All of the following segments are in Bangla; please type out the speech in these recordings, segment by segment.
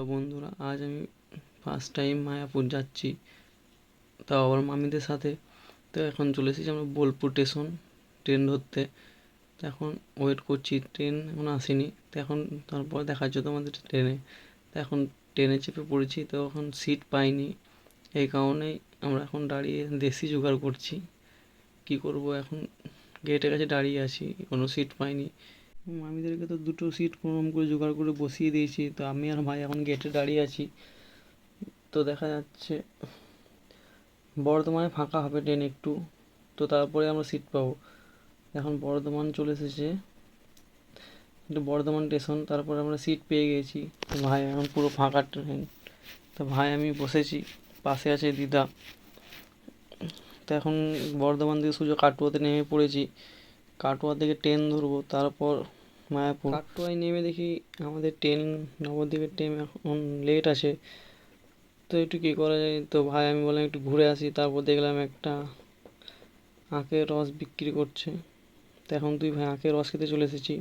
হ্যালো বন্ধুরা, আজ আমি ফার্স্ট টাইম মায়াপুর যাচ্ছি, তাও আবার মামিদের সাথে। তো এখন চলে এসেছি আমরা বোলপুর স্টেশন ট্রেন ধরতে। তো এখন ওয়েট করছি, ট্রেন এখন আসেনি। তো এখন তারপর দেখা যাচ্ছে তোমাদের ট্রেনে। তো এখন ট্রেনে চেপে পড়েছি, তো এখন সিট পাইনি। এই কারণেই আমরা এখন দাঁড়িয়ে দেশি জোগাড় করছি। কি করব এখন, গেটের কাছে দাঁড়িয়ে আছি, কোনো সিট পাইনি। মামিদেরকে তো দুটো সিট কোনোরকম করে জোগাড় করে বসিয়ে দিয়েছি, তো আমি আর ভাই এখন গেটে দাঁড়িয়ে আছি। তো দেখা যাচ্ছে বর্ধমানে ফাঁকা হবে ট্রেন একটু, তো তারপরে আমরা সিট পাবো। এখন বর্ধমান চলে এসেছে, একটু বর্ধমান স্টেশন, তারপরে আমরা সিট পেয়ে গেছি। ভাই এখন পুরো ফাঁকা ট্রেন। তো ভাই আমি বসেছি, পাশে আছে দিদা। তো এখন বর্ধমান থেকে সোজা কাটোয়াতে নেমে পড়েছি। কাটোয়া থেকে ট্রেন ধরবো, তারপর মায়াপুর। কাটোয়ায় নেমে দেখি আমাদের ট্রেন, নবদ্বীপের ট্রেন এখন লেট আছে। তো একটু কী করা যায়, তো ভাই আমি বললাম একটু ঘুরে আসি। তারপর দেখলাম একটা আখের রস বিক্রি করছে, তো এখন দুই ভাই আখের রস খেতে চলে এসেছি।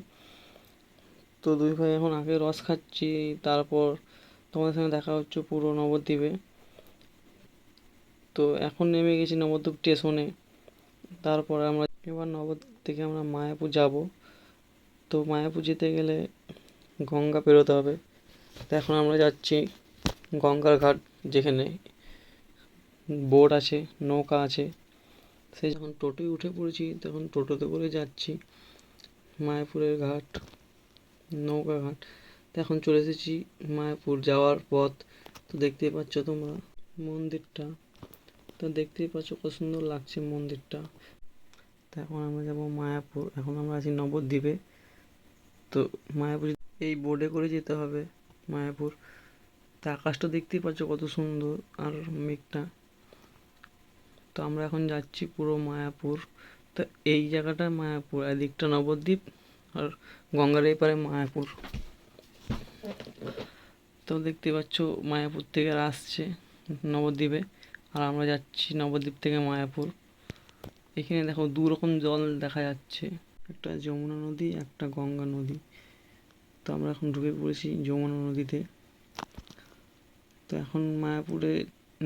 তো দুই ভাই এখন আখের রস খাচ্ছি, তারপর তোমাদের সঙ্গে দেখা হচ্ছে পুরো নবদ্বীপে। তো এখন নেমে গেছি নবদ্বীপ স্টেশনে। তারপর আমরা এবার নবদ্বীপ থেকে আমরা মায়াপুর যাব। তো মায়াপুর যেতে গেলে গঙ্গা পেরোতে হবে। তো এখন আমরা যাচ্ছি গঙ্গার ঘাট, যেখানে বোট আছে, নৌকা আছে। সেই যখন টোটোয় উঠে পড়েছি, তখন টোটোতে করে যাচ্ছি মায়াপুরের ঘাট, নৌকা ঘাট। তো এখন চলে এসেছি মায়াপুর যাওয়ার পথ। তো দেখতেই পাচ্ছ তোমরা মন্দিরটা, তো দেখতেই পাচ্ছ কত সুন্দর লাগছে মন্দিরটা। তো এখন আমরা যাব মায়াপুর, এখন আমরা আছি নবদ্বীপে। তো মায়াপুর এই বোটে করে যেতে হবে মায়াপুর। তো আকাশটা দেখতেই পাচ্ছ কত সুন্দর, আর মেঘটা। তো আমরা এখন যাচ্ছি পুরো মায়াপুর। তো এই জায়গাটা মায়াপুর, এদিকটা নবদ্বীপ, আর গঙ্গার এই পারে মায়াপুর। তো দেখতে পাচ্ছ মায়াপুর থেকে আসছে নবদ্বীপে, আর আমরা যাচ্ছি নবদ্বীপ থেকে মায়াপুর। এখানে দেখো দু রকম জল দেখা যাচ্ছে, একটা যমুনা নদী, একটা গঙ্গা নদী। তো আমরা এখন ঢুকে পড়েছি যমুনা নদীতে। তো এখন মায়াপুরে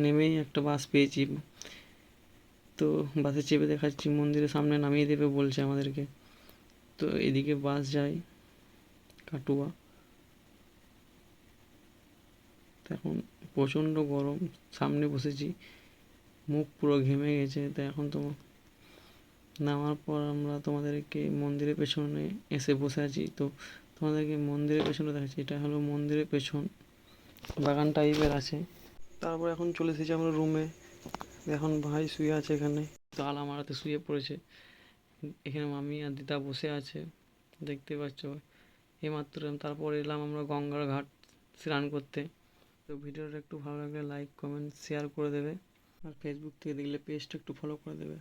নেমেই একটা বাস পেয়েছি। তো বাসে চেপে দেখাচ্ছি মন্দিরের সামনে নামিয়ে দেবে বলছে আমাদেরকে। তো এদিকে বাস যায় কাটুয়া। তো এখন প্রচণ্ড গরম, সামনে বসেছি, মুখ পুরো ঘেমে গেছে। তো এখন তো নামার পর আমরা তোমাদেরকে মন্দিরের পেছনে এসে বসে আছি। তো তোমাদেরকে মন্দিরের পেছনে দেখাচ্ছি, এটা হলো মন্দিরের পেছন, বাগান টাইপের আছে। তারপর এখন চলে এসেছি আমরা রুমে। এখন ভাই শুয়ে আছে এখানে, তো আলামারাতে শুয়ে পড়েছে। এখানে মামি আর দিদা বসে আছে, দেখতে পাচ্ছ এইমাত্র। তারপর এলাম আমরা গঙ্গার ঘাট স্নান করতে। তো ভিডিওটা একটু ভালো লাগলে লাইক, কমেন্ট, শেয়ার করে দেবে, আর ফেসবুক থেকে দেখলে পেজটা একটু ফলো করে দেবে।